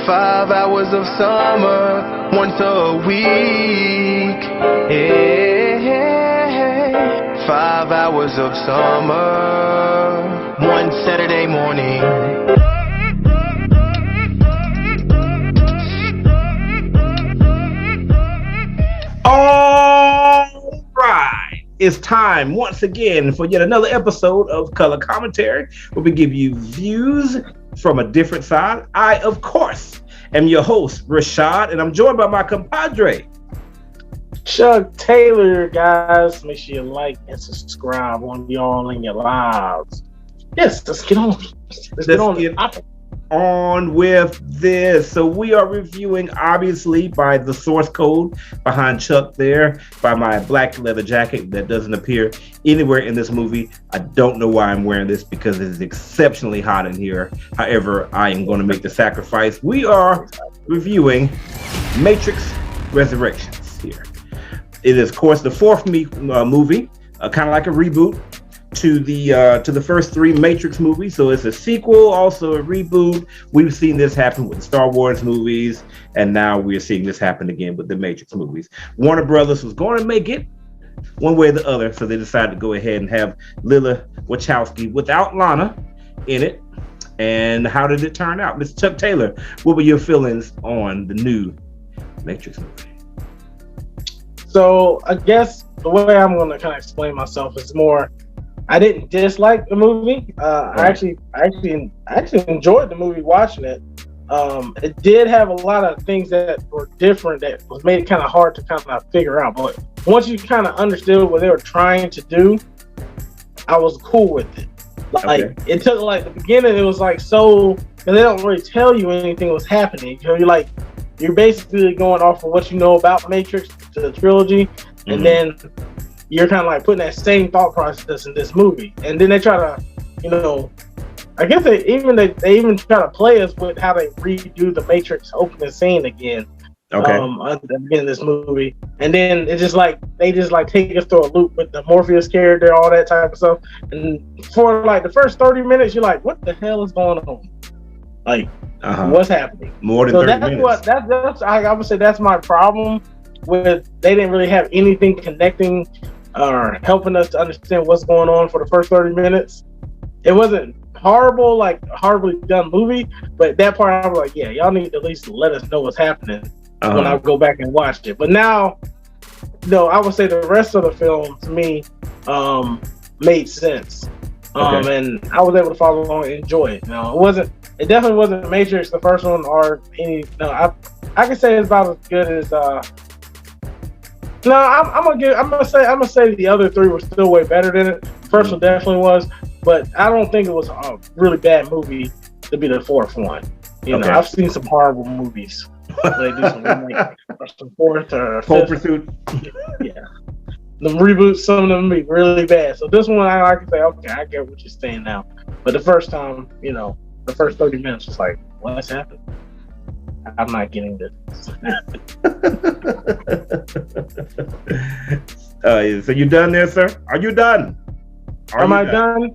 5 hours of summer, once a week. Hey, 5 hours of summer, one Saturday morning. All right, it's time once again for yet another episode of Color Commentary, where we give you views from a different side. I, of course, am your host, Rashad, and I'm joined by my compadre, Chuck Taylor. Guys, make sure you like and subscribe on y'all in your lives. Yes, let's get on. Let's get on with this. So we are reviewing, obviously, by the source code behind Chuck there, by my black leather jacket that doesn't appear anywhere in this movie. I don't know why I'm wearing this because it is exceptionally hot in here. However, I am going to make the sacrifice. We are reviewing Matrix Resurrections here. It is, of course, the fourth movie, kind of like a reboot to the first three Matrix movies. So it's a sequel, also a reboot. We've seen this happen with the Star Wars movies, and now we're seeing this happen again with the Matrix movies. Warner Brothers was going to make it one way or the other, so they decided to go ahead and have Lila Wachowski without Lana in it. And how did it turn out? Mr. Chuck Taylor, what were your feelings on the new Matrix movie? So I guess the way I'm going to kind of explain myself is more, I didn't dislike the movie. I actually enjoyed the movie watching it. It did have a lot of things that were different that was made it kind of hard to kind of figure out. But once you kind of understood what they were trying to do, I was cool with it. It took the beginning. It was so, and they don't really tell you anything was happening. You're basically going off of what you know about Matrix, the trilogy, and then you're kind of putting that same thought process in this movie. And then they try to, I guess they even try to play us with how they redo the Matrix opening scene again. Okay. At the beginning of this movie. And then it's just they take us through a loop with the Morpheus character, all that type of stuff. And for the first 30 minutes, you're like, what the hell is going on? What's happening? More than 30 minutes. That's I would say that's my problem with, they didn't really have anything connecting or helping us to understand what's going on for the first 30 minutes. It wasn't horrible, horribly done movie, but that part I was yeah, y'all need to at least let us know what's happening when I go back and watch it. But now, I would say the rest of the film to me made sense. And I was able to follow along and enjoy it. It definitely wasn't Matrix, the first one, or any. I can say it's about as good as. I'm gonna say the other three were still way better than it. The first one definitely was, but I don't think it was a really bad movie to be the fourth one. I've seen some horrible movies. They do some remake, or some fourth or Full fifth. Pursuit. Yeah. The reboots, some of them be really bad. So this one, I can say, okay, I get what you're saying now. But the first time, the first 30 minutes was what's happening? I'm not getting this. So you done there, sir? Are you done? Am I done?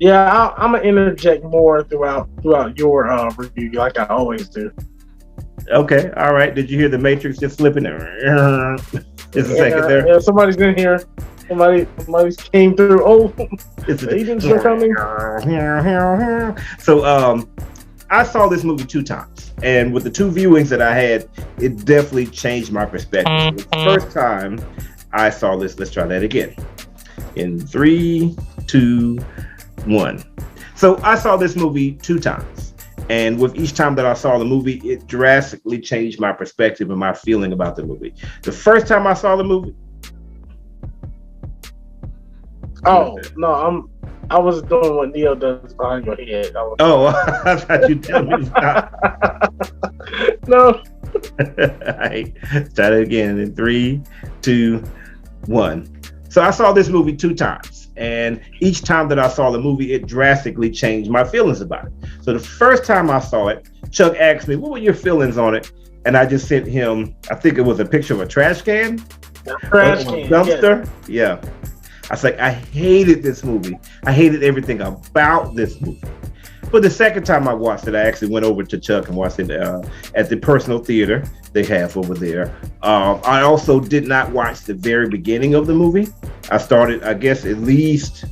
Yeah, I'm gonna interject more throughout your review, like I always do. Okay, all right. Did you hear the Matrix just slipping there? Just a second there. Yeah, somebody's in here. Somebody came through. Oh, the agents are coming. So I saw this movie 2 times, and with the 2 viewings that I had, it definitely changed my perspective. The first time I saw this, let's try that again. In 3, 2, 1. So I saw this movie 2 times, and with each time that I saw the movie, it drastically changed my perspective and my feeling about the movie. The first time I saw the movie. Oh no, I was doing what Neo does behind your head. I thought you'd tell me to stop. No. All right, start it again in 3, 2, 1. So I saw this movie 2 times, and each time that I saw the movie, it drastically changed my feelings about it. So the first time I saw it, Chuck asked me, what were your feelings on it? And I just sent him, I think it was a picture of a trash can. Trash can. Dumpster. Yeah. I was like, I hated this movie. I hated everything about this movie. But the second time I watched it, I actually went over to Chuck and watched it at the personal theater they have over there. I also did not watch the very beginning of the movie. I started, I guess, at least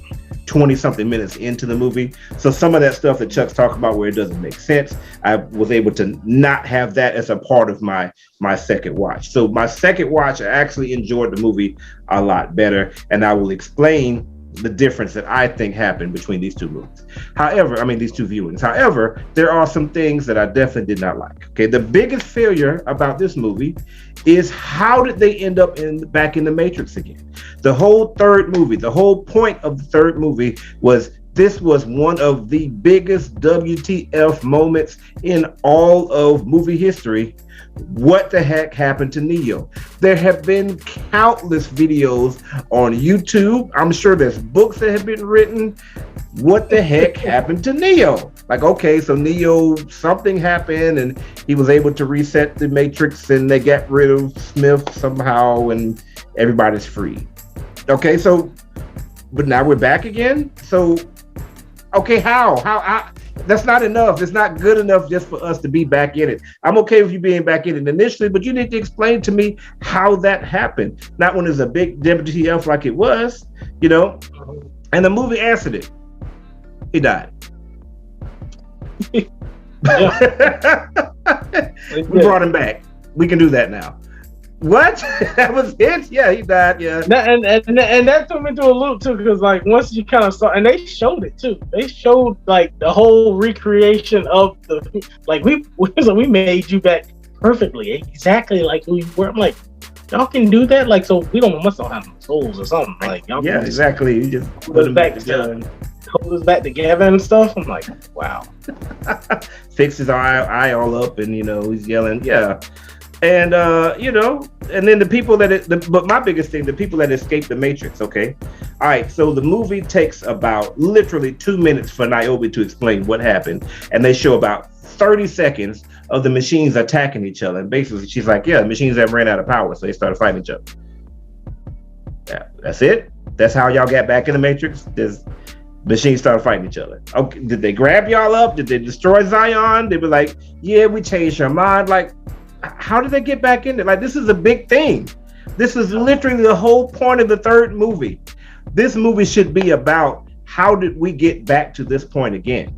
20-something minutes into the movie. So some of that stuff that Chuck's talking about where it doesn't make sense, I was able to not have that as a part of my second watch. So my second watch, I actually enjoyed the movie a lot better, and I will explain the difference that I think happened between these two movies. However, I mean, these two viewings. However, there are some things that I definitely did not like. Okay, the biggest failure about this movie is how did they end up back in the Matrix again? The whole third movie, the whole point of the third movie was this was one of the biggest WTF moments in all of movie history. What the heck happened to Neo? There have been countless videos on YouTube. I'm sure there's books that have been written. What the heck happened to Neo? Like, okay, so Neo, something happened and he was able to reset the Matrix and they got rid of Smith somehow and everybody's free. Okay, so, but now we're back again? So, okay, how? That's not enough. It's not good enough just for us to be back in it. I'm okay with you being back in it initially, but you need to explain to me how that happened. Not when it's a big WTF like it was, you know? And the movie answered it. He died. We brought him back. We can do that now. What? That was it? Yeah, he died. Yeah, and that threw me into a loop too, because like once you kind of saw, and they showed it too. They showed like the whole recreation of the like we made you back perfectly, exactly like who you were. I'm like, y'all can do that, like so we must not have souls or something. Like y'all yeah, exactly. You just put them back together. Hold us back together and stuff. I'm like, wow. Fix his eye all up, and you know he's yelling, yeah. And you know, and then the people but my biggest thing, the people that escape the Matrix. Okay, all right. So the movie takes about literally 2 minutes for Niobe to explain what happened, and they show about 30 seconds of the machines attacking each other. And basically, she's like, "Yeah, the machines have ran out of power, so they started fighting each other." Yeah, that's it. That's how y'all got back in the Matrix. There's machines started fighting each other. Okay, did they grab y'all up? Did they destroy Zion? They were like, "Yeah, we changed our mind." Like, how did they get back in there? Like, this is a big thing. This is literally the whole point of the third movie. This movie should be about how did we get back to this point again,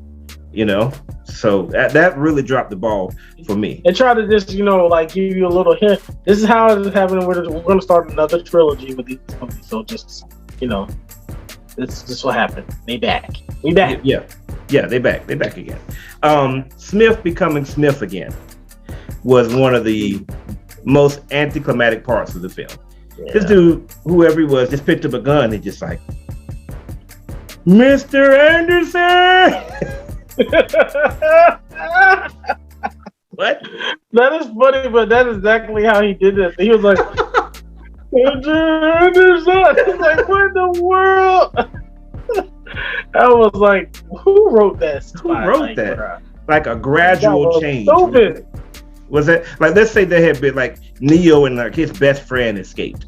you know? So that really dropped the ball for me. And try to just, you know, like give you a little hint. This is how it's happening. We're going to start another trilogy with these movies. So just, you know, this is what happened. They back. We back. Yeah, they back. They back again. Smith becoming Smith again was one of the most anticlimactic parts of the film. Yeah. This dude, whoever he was, just picked up a gun and just like, Mr. Anderson! What? That is funny, but that is exactly how he did it. He was like, Mr. Anderson! It's like, what in the world? I was like, who wrote that? Who wrote that? Like a gradual change. Stupid. Was it like, let's say there had been like Neo and like his best friend escaped,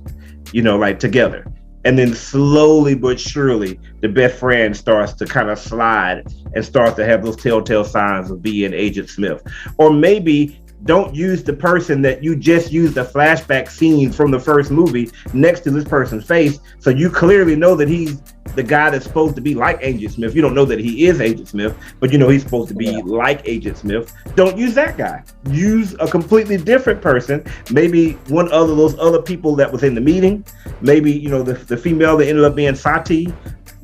you know, like together, and then slowly but surely the best friend starts to kind of slide and starts to have those telltale signs of being Agent Smith. Or maybe don't use the person that you just used a flashback scene from the first movie next to this person's face, so you clearly know that he's the guy that's supposed to be like Agent Smith. You don't know that he is Agent Smith, but you know he's supposed to be like Agent Smith. Don't use that guy. Use a completely different person. Maybe one of those other people that was in the meeting. Maybe, you know, the female that ended up being Sati.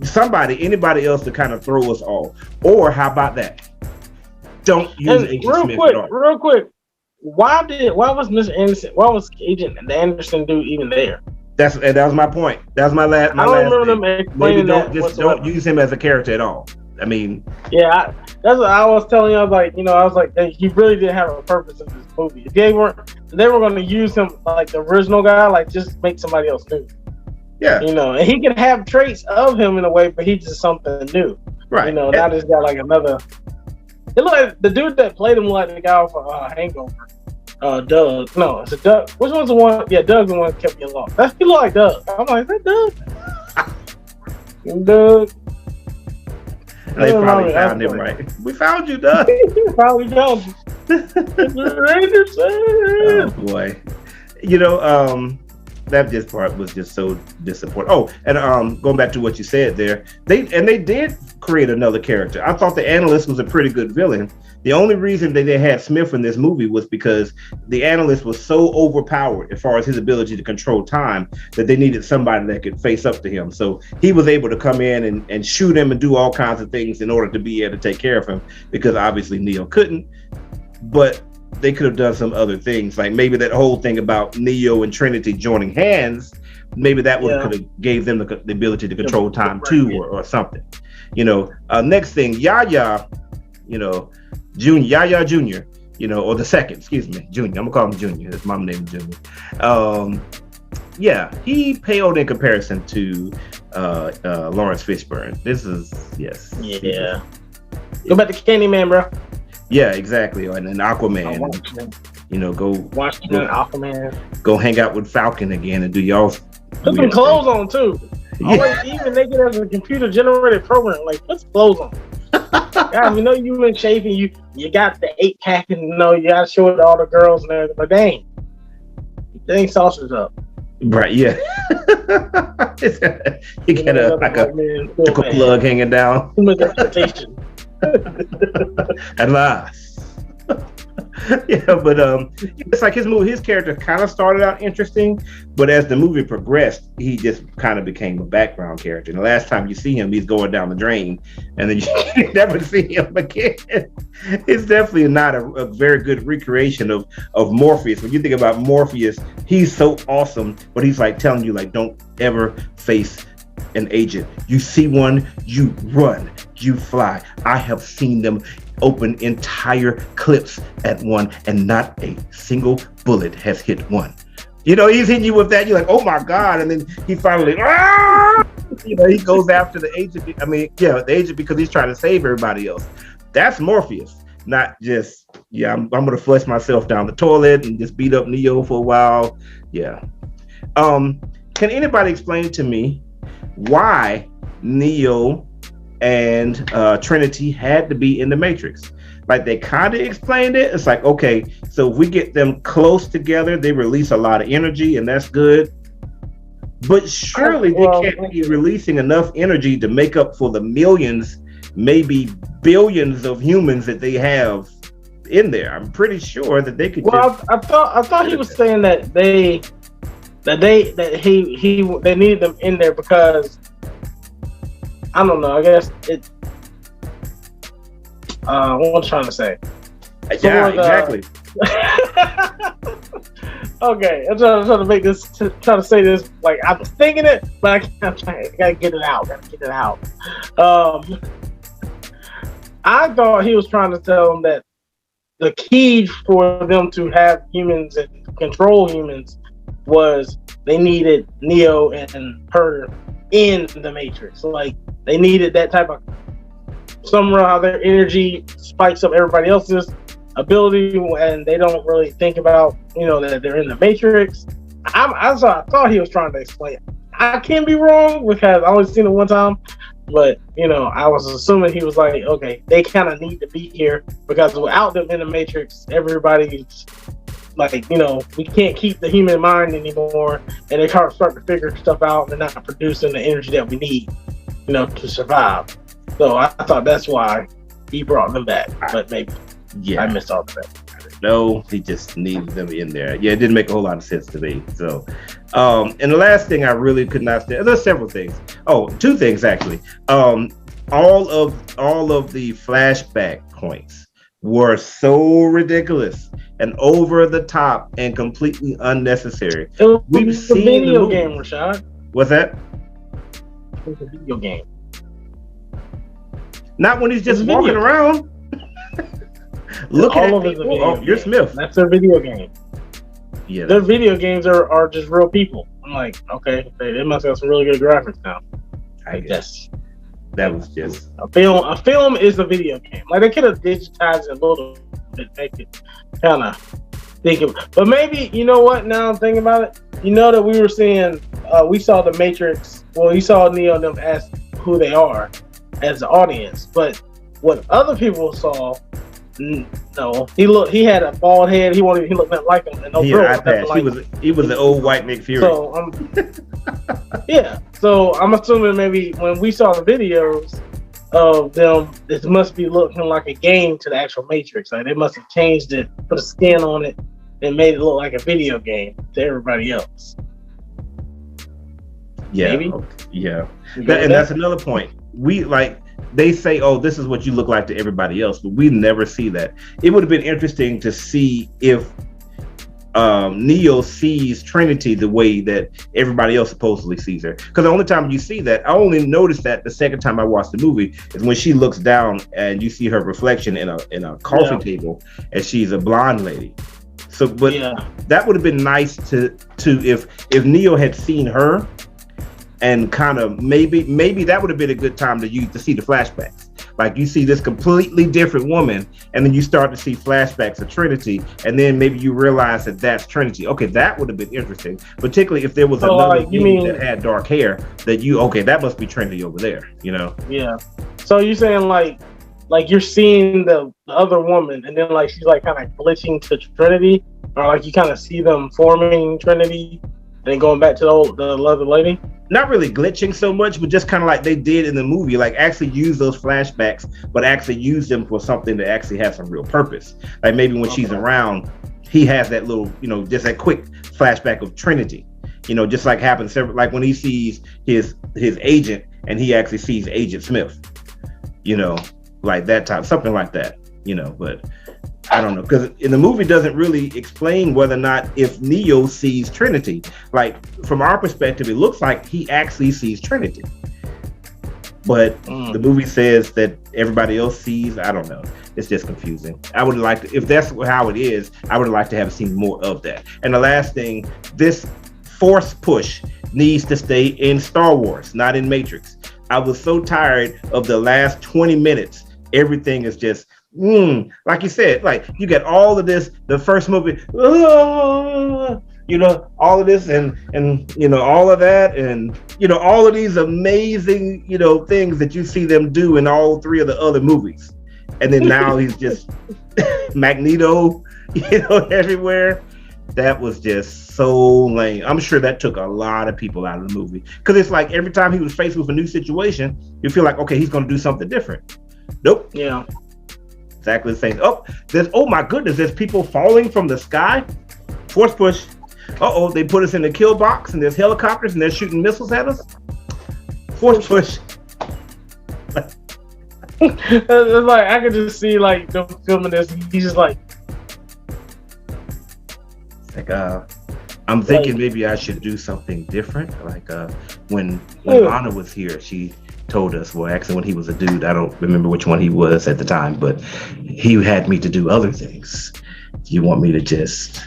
Anybody else to kind of throw us off. Or how about that? Don't use Agent Smith at all. Real quick. Why was Mr. Anderson? Why was Agent Anderson dude even there? That was my point. That was my last. I don't remember them explaining that. Don't use him as a character at all. I mean, yeah, that's what I was telling you. I was like, you know, he really didn't have a purpose in this movie. If they were going to use him like the original guy, like just make somebody else new. Yeah, you know, and he can have traits of him in a way, but he's just something new. Right. You know, now this got like another. It looked like the dude that played him like the guy off Hangover. Doug. No, it's a Doug. Which one's the one? Yeah, Doug's the one that kept me along. He looked like Doug. I'm like, is that Doug? Doug. And they probably found him, right? We found you, Doug. Probably found you. Oh boy. You know, that just part was just so disappointing. Oh, and going back to what you said there, they did create another character. I thought the Analyst was a pretty good villain. The only reason that they had Smith in this movie was because the Analyst was so overpowered as far as his ability to control time that they needed somebody that could face up to him. So he was able to come in and shoot him and do all kinds of things in order to be able to take care of him, because obviously Neo couldn't. But they could have done some other things, like maybe that whole thing about Neo and Trinity joining hands. Maybe that would could have gave them the ability to control time too, or something. You know, next thing, Yahya, you know, Yahya Jr., you know, or the second, excuse me, Junior. I'm gonna call him Junior. His mom named Junior. Yeah, he paled in comparison to Lawrence Fishburne. This is Yeah. Go back to Candyman, bro. Yeah, exactly. And then Aquaman. You know, go Aquaman. Go hang out with Falcon again and do y'all's. Put some clothes on too. Always even naked as a computer generated program. Like, put some clothes on. Guys, we know you in shape and you got the 8-pack and you know you gotta show it to all the girls and everything, but dang saucers up. Right, yeah. You get a plug hanging down. Too much expectation. At last. Yeah, but it's like his character kind of started out interesting, but as the movie progressed, he just kind of became a background character. And the last time you see him, he's going down the drain, and then you never see him again. It's definitely not a very good recreation of Morpheus. When you think about Morpheus, he's so awesome, but he's like telling you, like, don't ever face an agent. You see one, you run, you fly. I have seen them open entire clips at one, and not a single bullet has hit one. You know, he's hitting you with that. You're like, oh my God. And then he finally, you know, he goes after the agent. I mean, yeah, the agent, because he's trying to save everybody else. That's Morpheus, not just, I'm going to flush myself down the toilet and just beat up Neo for a while. Yeah. Can anybody explain to me why Neo and Trinity had to be in the Matrix? Like, they kind of explained it. It's like, okay, so if we get them close together, they release a lot of energy, and that's good. But surely they can't be releasing enough energy to make up for the millions, maybe billions of humans that they have in there. I'm pretty sure that they could. Well, I thought he was saying that they needed them in there because, I don't know, I guess it. What was I trying to say? Yeah, exactly. Okay, I'm trying to make this, trying to say this like I was thinking it, but I gotta get it out. I thought he was trying to tell them that the key for them to have humans and control humans was they needed Neo and her in the Matrix. So, like, they needed that type of, somehow their energy spikes up everybody else's ability, and they don't really think about, you know, that they're in the Matrix. I thought he was trying to explain it. I can be wrong because I only seen it one time, but, you know, I was assuming he was like, okay, they kind of need to be here because without them in the Matrix, everybody's like, you know, we can't keep the human mind anymore, and they start to figure stuff out, and they're not producing the energy that we need, you know, to survive. So I thought that's why he brought them back, but maybe I missed all of that. No, he just needed them in there. Yeah, it didn't make a whole lot of sense to me. So, and the last thing I really could not stand, there's several things. Oh, two things actually. All of the flashback points were so ridiculous and over the top and completely unnecessary. We've seen a video game, Rashad. What's that? It's a video game. Not when he's just walking around. Looking at people. Oh, you're Smith. That's their video game. Yeah, their video games are just real people. I'm like, okay, they must have some really good graphics now. I guess that was just a film. A film is a video game. Like, they could have digitized it a little bit, make it kind of think of. But maybe, you know what? Now I'm thinking about it. You know that we were seeing, we saw the Matrix. Well, you saw Neo and them ask who they are. as the audience. But what other people saw, no, he had a bald head. He looked nothing like him, and no girl looked nothing like him. He was the old white Nick Fury. So yeah. So I'm assuming maybe when we saw the videos of them, it must be looking like a game to the actual Matrix. Like they must have changed it, put a skin on it, and made it look like a video game to everybody else. Yeah, maybe? Yeah. And that's another point. They say, "Oh, this is what you look like to everybody else," but we never see that. It would have been interesting to see if Neo sees Trinity the way that everybody else supposedly sees her. Because the only time you see that, I only noticed that the second time I watched the movie is when she looks down and you see her reflection in a coffee table, and she's a blonde lady. So, but that would have been nice to if Neo had seen her, and kind of maybe that would have been a good time to see the flashbacks. Like you see this completely different woman, and then you start to see flashbacks of Trinity, and then maybe you realize that that's Trinity. Okay, that would have been interesting, particularly if there was another lady that had dark hair. That must be Trinity over there. You know? Yeah. So you're saying like you're seeing the other woman, and then like she's like kind of glitching to Trinity, or like you kind of see them forming Trinity, and then going back to the other lady. Not really glitching so much, but just kind of like they did in the movie, like actually use those flashbacks, but actually use them for something that actually has some real purpose. Like maybe when she's around, he has that little, just that quick flashback of Trinity, just like happens like when he sees his agent and he actually sees Agent Smith, like that type, something like that, but I don't know, because in the movie doesn't really explain whether or not if Neo sees Trinity. Like from our perspective, it looks like he actually sees Trinity, but the movie says that everybody else sees. I don't know. It's just confusing. I would like to, if that's how it is, I would like to have seen more of that. And the last thing, this Force push needs to stay in Star Wars, not in Matrix. I was so tired of the last 20 minutes. Everything is just like you said, like you get all of this, the first movie, all of this and all of that, and all of these amazing, things that you see them do in all three of the other movies. And then now he's just Magneto, everywhere. That was just so lame. I'm sure that took a lot of people out of the movie. Because it's like every time he was faced with a new situation, you feel like, okay, he's going to do something different. Nope. Yeah. Exactly the same. Oh my goodness, there's people falling from the sky. Force push. They put us in the kill box and there's helicopters and they're shooting missiles at us. Force push. It's like I could just see like them filming this. He's just like I'm thinking maybe I should do something different. Like when Anna was here, she told us, well, actually when he was a dude, I don't remember which one he was at the time, but he had me to do other things. You want me to just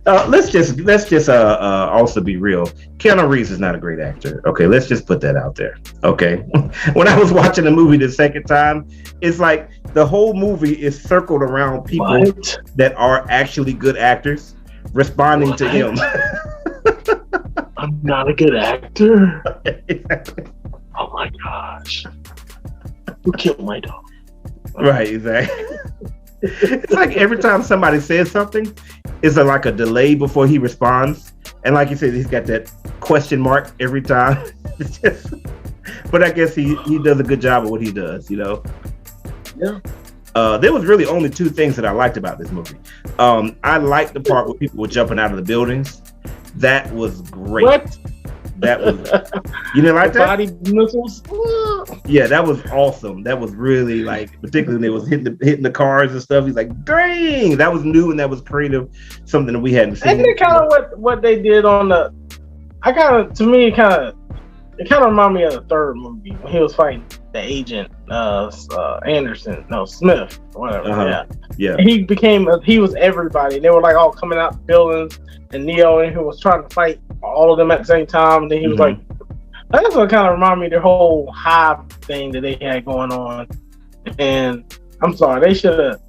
let's just also be real. Keanu Reeves is not a great actor. Okay, let's just put that out there. Okay. When I was watching the movie the second time, it's like the whole movie is circled around people that are actually good actors responding to him. I'm not a good actor. Oh my gosh. Who killed my dog? Right, exactly. It's like every time somebody says something, it's like a delay before he responds. And like you said, he's got that question mark every time. But I guess he does a good job of what he does, Yeah. There was really only two things that I liked about this movie. I liked the part where people were jumping out of the buildings. That was great. What? That was, you didn't like that? Body missiles? Yeah, that was awesome. That was really particularly when they was hitting the cars and stuff. He's like, dang, that was new and that was creative. Something that we hadn't seen. And it kind of what they did on it kind of reminded me of the third movie when he was fighting the agent, Smith, whatever. Yeah. He was everybody. They were like all coming out the buildings, and Neo and he was trying to fight all of them at the same time. And then he was like, that's what kind of reminded me of the whole Hive thing that they had going on. And I'm sorry, they should have.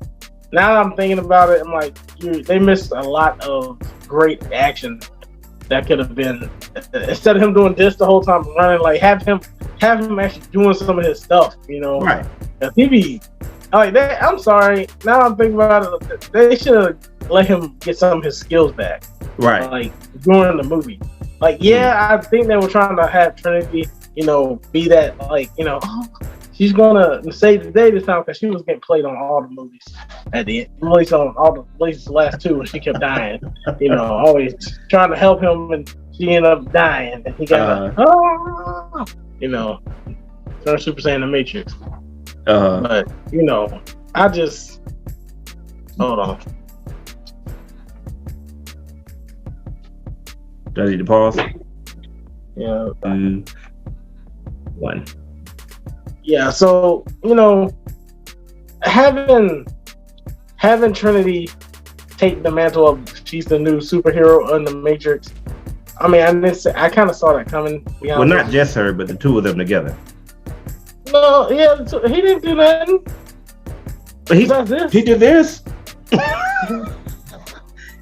Now that I'm thinking about it, I'm like, they missed a lot of great action that could have been, instead of him doing this the whole time running, like have him have him actually doing some of his stuff, you know. Right. He be like that. I'm sorry. Now I'm thinking about it. They should have let him get some of his skills back. Right. Like during the movie. Like, yeah, I think they were trying to have Trinity, you know, be that, like, you know, she's gonna save the day this time because she was getting played on all the movies at the end. At least on all the last two, when she kept dying. You know, always trying to help him, and she ended up dying, and he got you know, turn Super Saiyan the Matrix. But you know, I just hold on. Do I need to pause? Yeah. 1. Yeah, so you know, having Trinity take the mantle of she's the new superhero in the Matrix. I mean, I kind of saw that coming. Well, not just her, but the two of them together. No, yeah, he didn't do nothing. But he did this.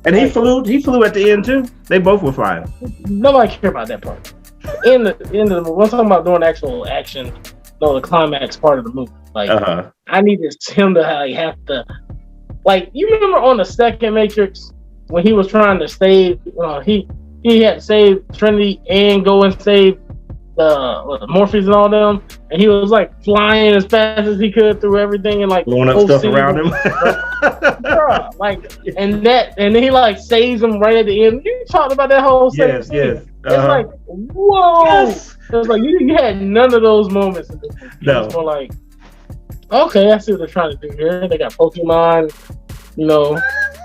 And he flew at the end too. They both were flying. Nobody cared about that part. In the end of the movie, we're talking about doing actual action. No, the climax part of the movie. Like, I needed him to have to, like, you remember on the second Matrix when he was trying to save, he had to save Trinity and go and save the Morpheus and all them, and he was like flying as fast as he could through everything and like blowing up stuff around him. Bruh, like, and then he like saves him right at the end. You talked about that whole scene. Yes. It's like, whoa. Yes. It was like you had none of those moments. No. It was more like, okay, I see what they're trying to do here. They got Pokemon, you know,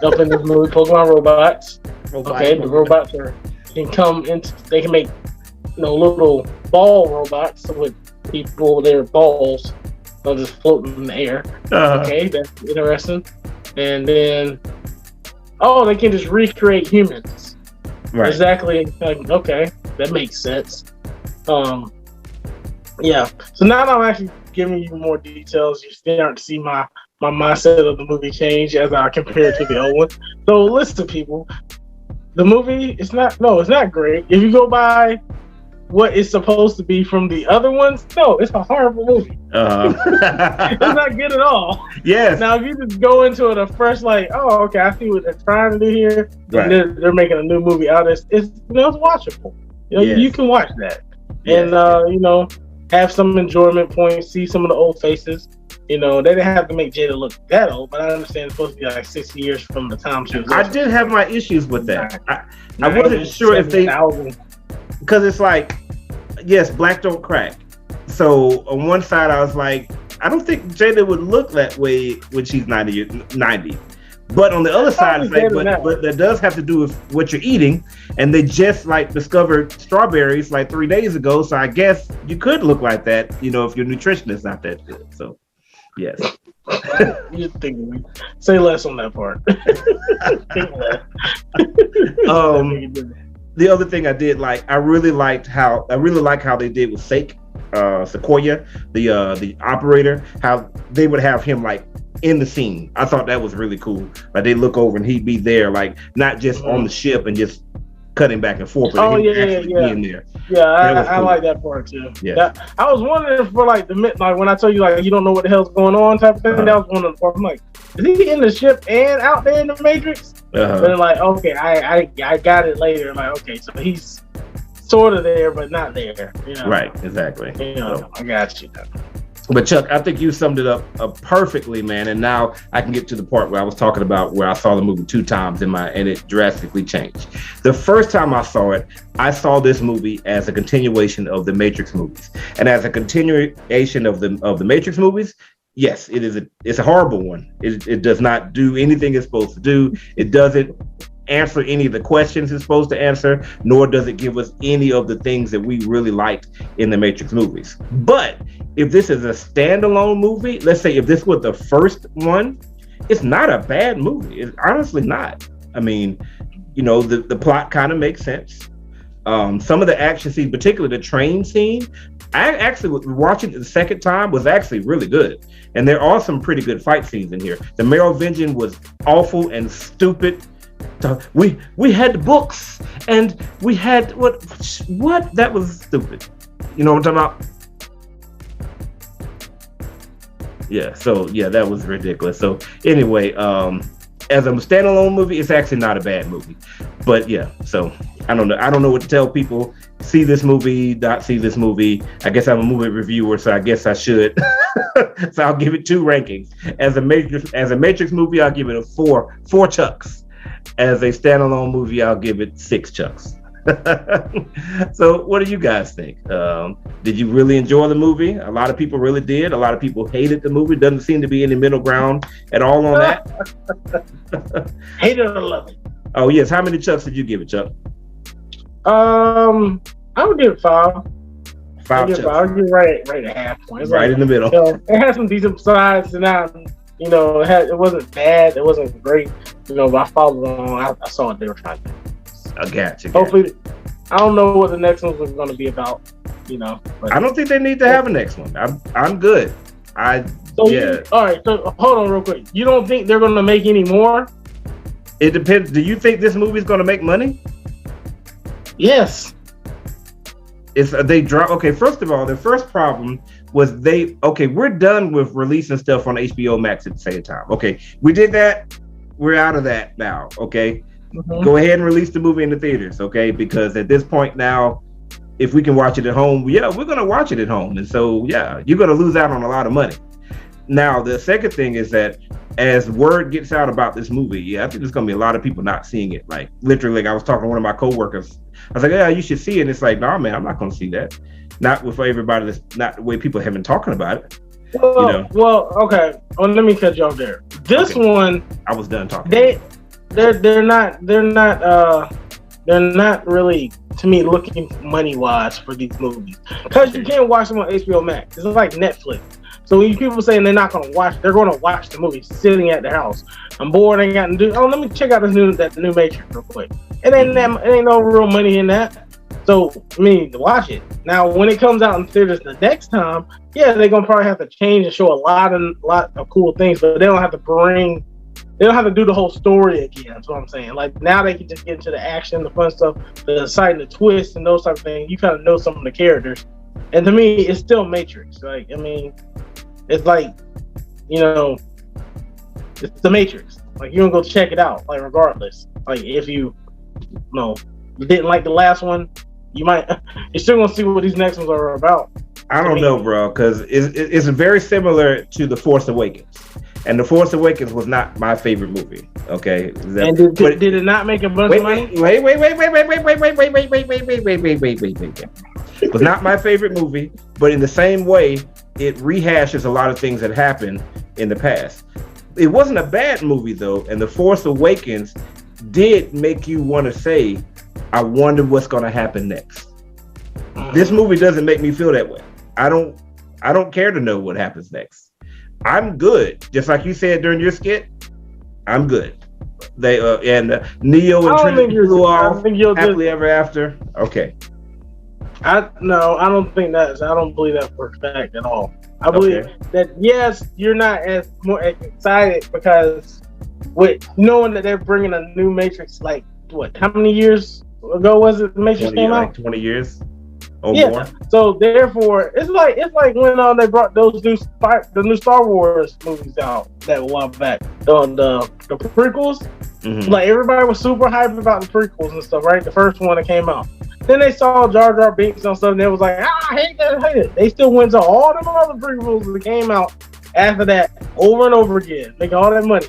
up in this movie, Pokemon robots. Okay, the robots they can make, you know, little ball robots with people, their balls are just floating in the air. Okay, that's interesting. And then, they can just recreate humans. Right. Exactly. Like, okay, that makes sense. Yeah. So now I'm actually giving you more details. You're starting to see my mindset of the movie change as I compare it to the old one. So listen, people, the movie it's not great. If you go by what it's supposed to be from the other ones, no, it's a horrible movie. It's not good at all. Yes. Now, if you just go into it fresh, like, oh, okay, I see what they're trying to do here. Right. And they're making a new movie out of it. It's watchable. You know, you can watch that, and you know, have some enjoyment points. See some of the old faces. You know, they didn't have to make Jada look that old, but I understand it's supposed to be like 60 years from the time she was. I did have my issues with that. I wasn't sure if they. Because it's like, yes, black don't crack. So on one side, I was like, I don't think Jada would look that way when she's 90. But on the other side, it's like, but that does have to do with what you're eating. And they just like discovered strawberries like 3 days ago. So I guess you could look like that, you know, if your nutrition is not that good. So, yes. You think say less on that part. Think less. The other thing I did like, I really like how they did with Sequoia, the operator, how they would have him like in the scene. I thought that was really cool. Like they look over and he'd be there, like not just on the ship and just cutting back and forth. But in there. Yeah, I like that part too. Yeah, I was wondering for like when I tell you like you don't know what the hell's going on type of thing. That was one of the parts. I'm like, is he in the ship and out there in the Matrix? But then like, okay, I got it later. Like, okay, so he's sort of there but not there. You know? Right, exactly. You know, I got you. But Chuck, I think you summed it up perfectly, man. And now I can get to the part where I was talking about where I saw the movie 2 times and it drastically changed. The first time I saw this movie as a continuation of the Matrix movies, and as a continuation of the Matrix movies. Yes, it's a horrible one. It does not do anything it's supposed to do. It doesn't answer any of the questions it's supposed to answer, nor does it give us any of the things that we really liked in the Matrix movies. But if this is a standalone movie, let's say if this was the first one, it's not a bad movie. It's honestly not. I mean, you know, the plot kind of makes sense. Some of the action scenes, particularly the train scene, I actually watching it the second time was actually really good. And there are some pretty good fight scenes in here. The Merovingian was awful and stupid. We had books and we had what that was stupid. You know what I'm talking about? Yeah. So yeah, that was ridiculous. So anyway, as a standalone movie, it's actually not a bad movie. But yeah, so I don't know. I don't know what to tell people. See this movie, not see this movie. I guess I'm a movie reviewer, so I guess I should. So I'll give it 2 rankings. As a Matrix movie, I'll give it a 4 chucks. As a standalone movie, I'll give it 6 chucks. So what do you guys think? Did you really enjoy the movie? A lot of people really did. A lot of people hated the movie. Doesn't seem to be any middle ground at all on that. Hated or love it. Oh yes. How many chucks did you give it, Chuck? I would give it 5. 5 chucks. I would give it right at half point. Right in the middle. You know, it had some decent sides, and it wasn't bad. It wasn't great. But I followed along. I saw what they were trying to do. I got you. Hopefully, I don't know what the next one was going to be about. But I don't think they need to have a next one. I'm good. All right. So hold on real quick. You don't think they're going to make any more? It depends. Do you think this movie is going to make money? Yes. Okay, first of all, the first problem was we're done with releasing stuff on HBO Max at the same time. Okay, we did that. We're out of that now. Okay. Mm-hmm. Go ahead and release the movie in the theaters, okay? Because at this point now, if we can watch it at home, we're going to watch it at home. And so, you're going to lose out on a lot of money. Now, the second thing is that as word gets out about this movie, I think there's going to be a lot of people not seeing it. Like, literally, I was talking to one of my coworkers. I was like, yeah, you should see it. And it's like, nah, man, I'm not going to see that. Not with everybody. That's not the way people have been talking about it. Well, okay. Well, let me cut you off there. This one, I was done talking. They're not really, to me, looking money wise for these movies, because you can't watch them on HBO Max. It's like Netflix. So when people saying they're not going to watch, they're going to watch the movie sitting at their house. I'm bored, ain't got to do. Oh, let me check out the new Matrix real quick. It ain't no real money in that. So watch it. Now when it comes out in theaters the next time, they're gonna probably have to change and show a lot of cool things, but they don't have to do the whole story again. That's what I'm saying. Like now they can just get into the action, the fun stuff, the exciting, the twist, and those type of things. You kind of know some of the characters, and to me, it's still Matrix. Like it's like it's the Matrix. Like you're gonna go check it out. Like regardless, like if you didn't like the last one, you're still gonna see what these next ones are about. I don't know, bro, because it's very similar to The Force Awakens. And The Force Awakens was not my favorite movie. Okay. And did it not make a bunch of money? Wait. It was not my favorite movie, but in the same way, it rehashes a lot of things that happened in the past. It wasn't a bad movie though, and The Force Awakens did make you want to say, I wonder what's gonna happen next. This movie doesn't make me feel that way. I don't care to know what happens next. I'm good. Just like you said during your skit, I'm good. They and Neo and Trinity flew off happily ever after. Okay. I don't believe that for a fact at all. I believe that yes, you're not as more excited because with knowing that they're bringing a new Matrix, like what? How many years ago was it? The Matrix came out? 20 years. Or more. So therefore, it's like when they brought those new Star Wars movies out that while back, the prequels. Mm-hmm. Like everybody was super hyped about the prequels and stuff, right? The first one that came out. Then they saw Jar Jar Binks and stuff, and they was like, I hate that. They still went to all them other prequels that came out after that over and over again, making all that money.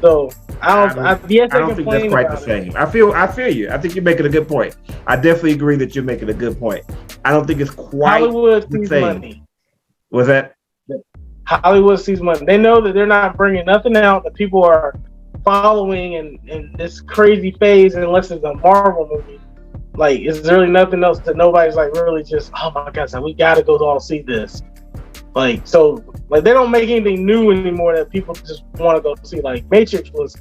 So I don't think that's quite the same. I feel you. I think you're making a good point. I definitely agree that you're making a good point. I don't think it's quite Hollywood the sees same. Money. Was that? Hollywood sees money. They know that they're not bringing nothing out that people are following in this crazy phase unless it's a Marvel movie. Like, is there really nothing else that nobody's like really just, oh my God, so we gotta go all see this. Like, so, like, they don't make anything new anymore that people just want to go see. Like, Matrix was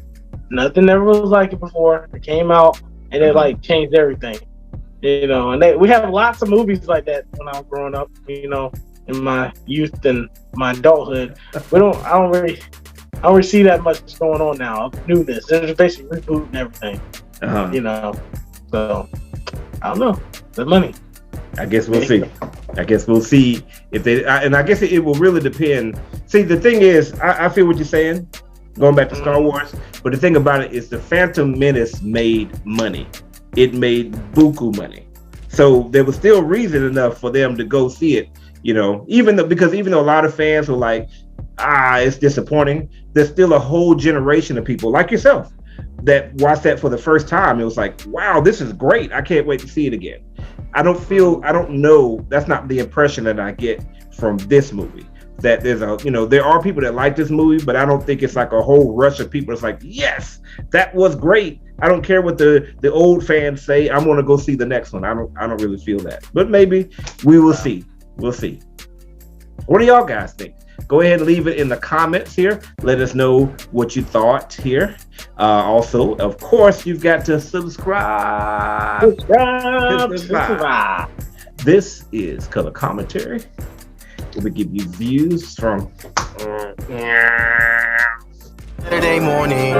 nothing ever was like it before. It came out and it like changed everything, and we have lots of movies like that when I was growing up, in my youth and my adulthood. I don't really see that much going on now of newness. They're just basically rebooting everything, So I don't know. The money. I guess we'll see. I guess we'll see if they, and I guess it will really depend. See, the thing is, I feel what you're saying, going back to Star Wars, but the thing about it is the Phantom Menace made money. It made buku money. So there was still reason enough for them to go see it, you know, because even though a lot of fans were like, it's disappointing, there's still a whole generation of people like yourself that watched that for the first time. It was like, wow, this is great. I can't wait to see it again. I don't know. That's not the impression that I get from this movie. That there's there are people that like this movie, but I don't think it's like a whole rush of people. It's like, yes, that was great. I don't care what the old fans say. I'm going to go see the next one. I don't really feel that, but maybe we will see. We'll see. What do y'all guys think? Go ahead and leave it in the comments here. Let us know what you thought here. Also, of course, you've got to subscribe. This is Color Commentary. We'll give you views from Saturday morning.